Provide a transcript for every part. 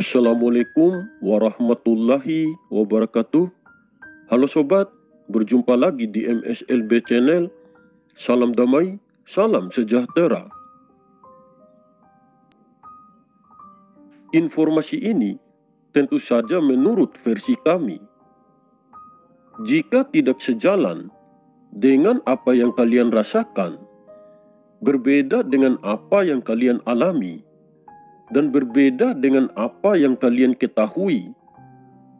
Assalamualaikum warahmatullahi wabarakatuh. Halo sobat, berjumpa lagi di MSLB Channel. Salam damai, salam sejahtera. Informasi ini tentu saja menurut versi kami. Jika tidak sejalan dengan apa yang kalian rasakan, berbeda dengan apa yang kalian alami, dan berbeda dengan apa yang kalian ketahui,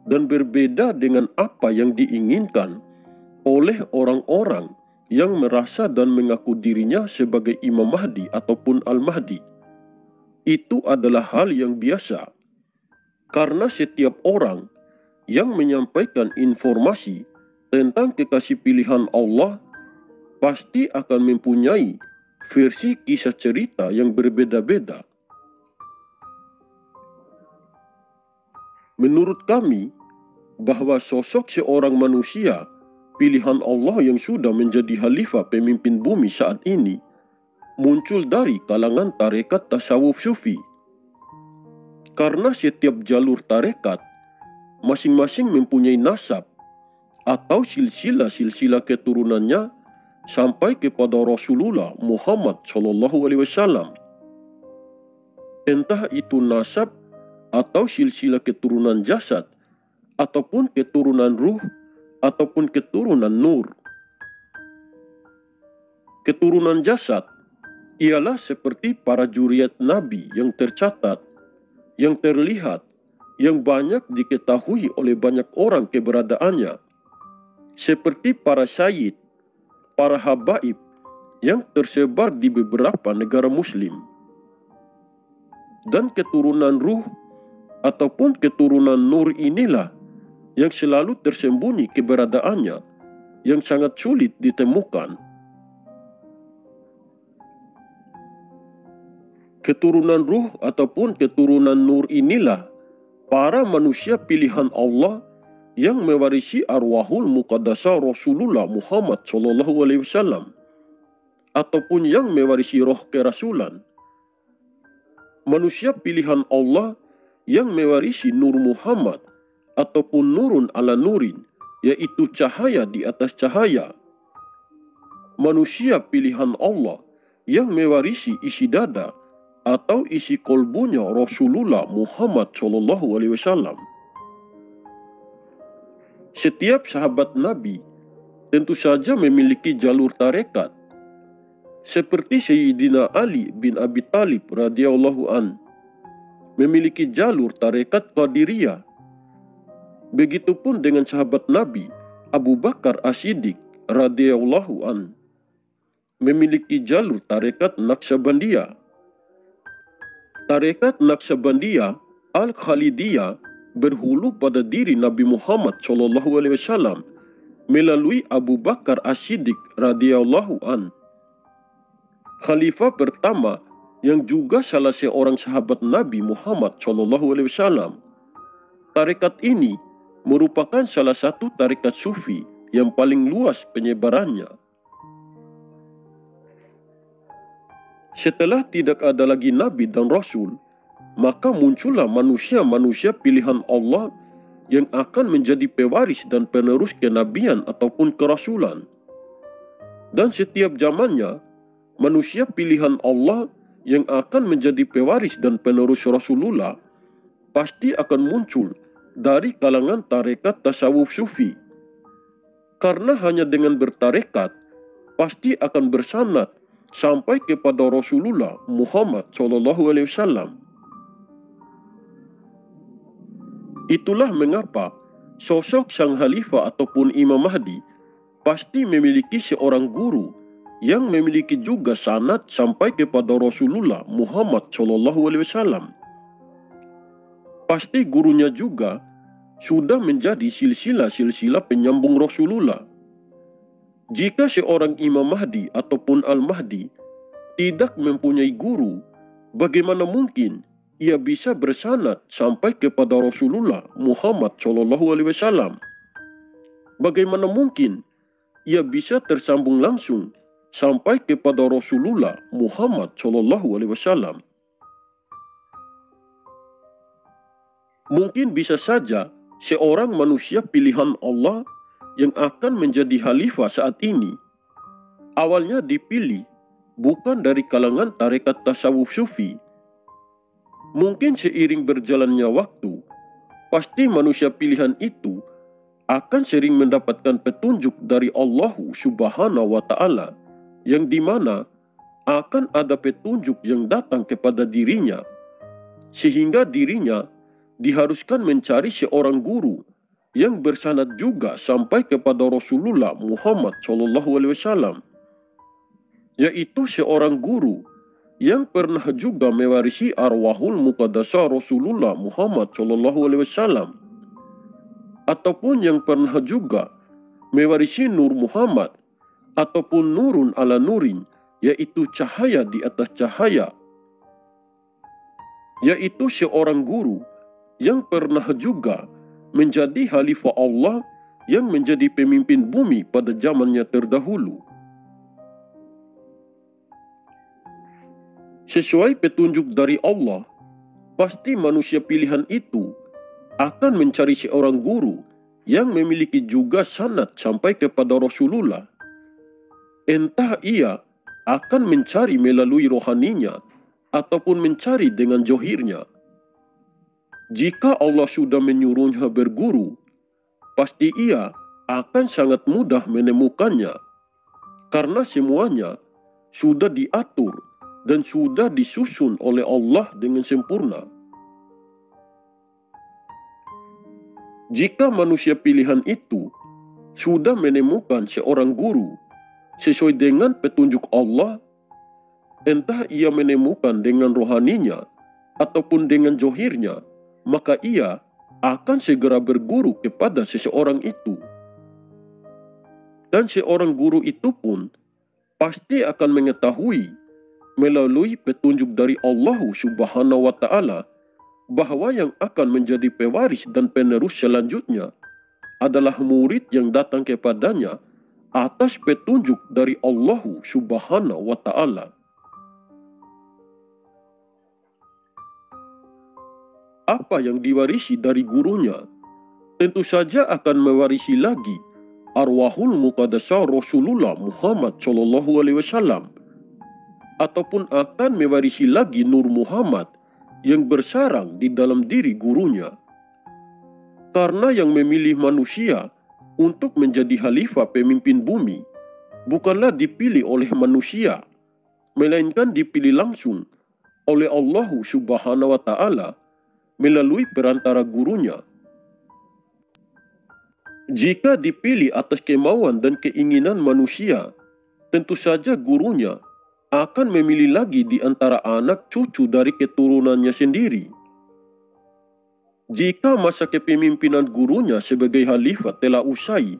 dan berbeda dengan apa yang diinginkan oleh orang-orang yang merasa dan mengaku dirinya sebagai Imam Mahdi ataupun Al-Mahdi. Itu adalah hal yang biasa, karena setiap orang yang menyampaikan informasi tentang kekasih pilihan Allah pasti akan mempunyai versi kisah cerita yang berbeda-beda. Menurut kami, bahwa sosok seorang manusia pilihan Allah yang sudah menjadi khalifah pemimpin bumi saat ini muncul dari kalangan tarekat tasawuf sufi. Karena setiap jalur tarekat masing-masing mempunyai nasab atau silsilah-silsilah keturunannya sampai kepada Rasulullah Muhammad SAW. Entah itu nasab atau silsilah keturunan jasad, ataupun keturunan ruh, ataupun keturunan nur. Keturunan jasad ialah seperti para juriat Nabi yang tercatat, yang terlihat, yang banyak diketahui oleh banyak orang keberadaannya. Seperti para syahid, para habaib yang tersebar di beberapa negara muslim. Dan keturunan ruh ataupun keturunan nur inilah yang selalu tersembunyi keberadaannya, yang sangat sulit ditemukan. Keturunan ruh ataupun keturunan nur inilah para manusia pilihan Allah yang mewarisi arwahul muqaddasah Rasulullah Muhammad SAW, ataupun yang mewarisi roh kerasulan. Manusia pilihan Allah yang mewarisi Nur Muhammad ataupun nurun ala nurin, yaitu cahaya di atas cahaya. Manusia pilihan Allah yang mewarisi isi dada atau isi kolbunya Rasulullah Muhammad SAW. Setiap sahabat Nabi tentu saja memiliki jalur tarekat, seperti Sayyidina Ali bin Abi Thalib radhiyallahu an memiliki jalur tarekat Qadiriyah. Begitupun dengan sahabat Nabi Abu Bakar As-Siddiq radhiyallahu an memiliki jalur tarekat Naqsabandiyah. Tarekat Naqsabandiyah Al-Khalidiyah berhulu pada diri Nabi Muhammad SAW melalui Abu Bakar As-Siddiq radhiyallahu an, khalifah pertama yang juga salah seorang sahabat Nabi Muhammad SAW. Tarekat ini merupakan salah satu tarekat sufi yang paling luas penyebarannya. Setelah tidak ada lagi Nabi dan Rasul, maka muncullah manusia-manusia pilihan Allah yang akan menjadi pewaris dan penerus kenabian ataupun kerasulan. Dan setiap zamannya, manusia pilihan Allah yang akan menjadi pewaris dan penerus Rasulullah pasti akan muncul dari kalangan tarekat tasawuf sufi. Karena hanya dengan bertarekat pasti akan bersanad sampai kepada Rasulullah Muhammad SAW. Itulah mengapa sosok sang khalifah ataupun Imam Mahdi pasti memiliki seorang guru yang memiliki juga sanad sampai kepada Rasulullah Muhammad SAW. Pasti gurunya juga sudah menjadi silsilah-silsilah penyambung Rasulullah. Jika seorang Imam Mahdi ataupun Al-Mahdi tidak mempunyai guru, bagaimana mungkin ia bisa bersanad sampai kepada Rasulullah Muhammad SAW? Bagaimana mungkin ia bisa tersambung langsung sampai kepada Rasulullah Muhammad SAW? Mungkin bisa saja seorang manusia pilihan Allah yang akan menjadi khalifah saat ini awalnya dipilih bukan dari kalangan tarekat tasawuf sufi. Mungkin seiring berjalannya waktu, pasti manusia pilihan itu akan sering mendapatkan petunjuk dari Allah Subhanahu wa Ta'ala, yang dimana akan ada petunjuk yang datang kepada dirinya, sehingga dirinya diharuskan mencari seorang guru yang bersanad juga sampai kepada Rasulullah Muhammad SAW, yaitu seorang guru yang pernah juga mewarisi arwahul muqaddasah Rasulullah Muhammad SAW, ataupun yang pernah juga mewarisi Nur Muhammad, ataupun nurun ala nurin, yaitu cahaya di atas cahaya, yaitu seorang guru yang pernah juga menjadi khalifah Allah yang menjadi pemimpin bumi pada zamannya terdahulu. Sesuai petunjuk dari Allah, pasti manusia pilihan itu akan mencari seorang guru yang memiliki juga sanad sampai kepada Rasulullah. Entah ia akan mencari melalui rohaninya ataupun mencari dengan johirnya. Jika Allah sudah menyuruhnya berguru, pasti ia akan sangat mudah menemukannya, karena semuanya sudah diatur dan sudah disusun oleh Allah dengan sempurna. Jika manusia pilihan itu sudah menemukan seorang guru sesuai dengan petunjuk Allah, entah ia menemukan dengan rohaninya ataupun dengan johirnya, maka ia akan segera berguru kepada seseorang itu. Dan seorang guru itu pun pasti akan mengetahui melalui petunjuk dari Allah Subhanahu wa Ta'ala bahwa yang akan menjadi pewaris dan penerus selanjutnya adalah murid yang datang kepadanya atas petunjuk dari Allah Subhanahu wa Ta'ala. Apa yang diwarisi dari gurunya tentu saja akan mewarisi lagi arwahul muqaddasah Rasulullah Muhammad SAW, ataupun akan mewarisi lagi Nur Muhammad yang bersarang di dalam diri gurunya. Karena yang memilih manusia untuk menjadi khalifah pemimpin bumi bukanlah dipilih oleh manusia, melainkan dipilih langsung oleh Allah Subhanahu wa Ta'ala melalui perantara gurunya. Jika dipilih atas kemauan dan keinginan manusia, tentu saja gurunya akan memilih lagi di antara anak cucu dari keturunannya sendiri. Jika masa kepemimpinan gurunya sebagai khalifah telah usai,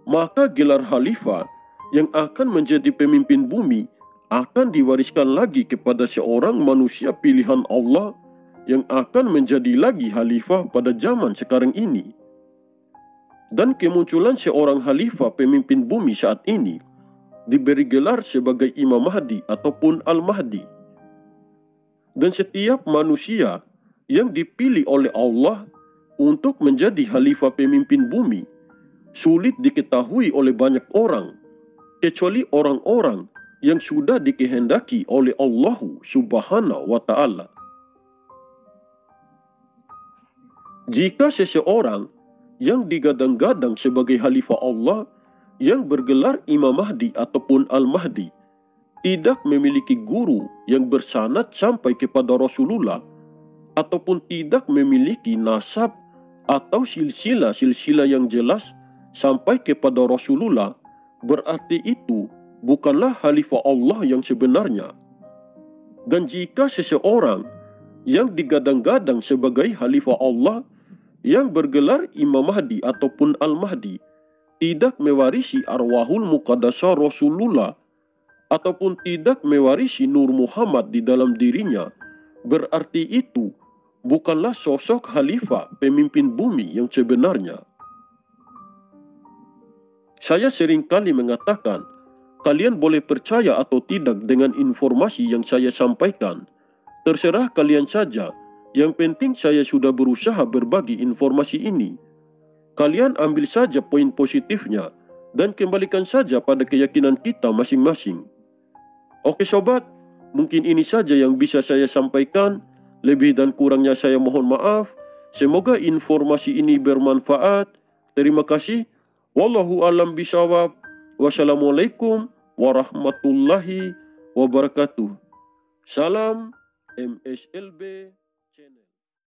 maka gelar khalifah yang akan menjadi pemimpin bumi akan diwariskan lagi kepada seorang manusia pilihan Allah yang akan menjadi lagi khalifah pada zaman sekarang ini. Dan kemunculan seorang khalifah pemimpin bumi saat ini diberi gelar sebagai Imam Mahdi ataupun Al-Mahdi. Dan setiap manusia yang dipilih oleh Allah untuk menjadi khalifah pemimpin bumi sulit diketahui oleh banyak orang, kecuali orang-orang yang sudah dikehendaki oleh Allah Subhanahu wa Ta'ala. Jika seseorang yang digadang-gadang sebagai khalifah Allah yang bergelar Imam Mahdi ataupun Al-Mahdi tidak memiliki guru yang bersanad sampai kepada Rasulullah, ataupun tidak memiliki nasab atau silsilah yang jelas sampai kepada Rasulullah, berarti itu bukanlah khalifah Allah yang sebenarnya. Dan jika seseorang yang digadang-gadang sebagai khalifah Allah yang bergelar Imam Mahdi ataupun Al-Mahdi tidak mewarisi arwahul muqaddasah Rasulullah ataupun tidak mewarisi Nur Muhammad di dalam dirinya, berarti itu bukanlah sosok khalifah pemimpin bumi yang sebenarnya. Saya seringkali mengatakan, kalian boleh percaya atau tidak dengan informasi yang saya sampaikan. Terserah kalian saja Yang penting saya sudah berusaha berbagi informasi ini. Kalian ambil saja poin positifnya dan kembalikan saja pada keyakinan kita masing-masing. Oke sobat, mungkin ini saja yang bisa saya sampaikan. Lebih dan kurangnya saya mohon maaf. Semoga informasi ini bermanfaat. Terima kasih. Wallahu a'lam bishawab. Wassalamualaikum warahmatullahi wabarakatuh. Salam MSLB.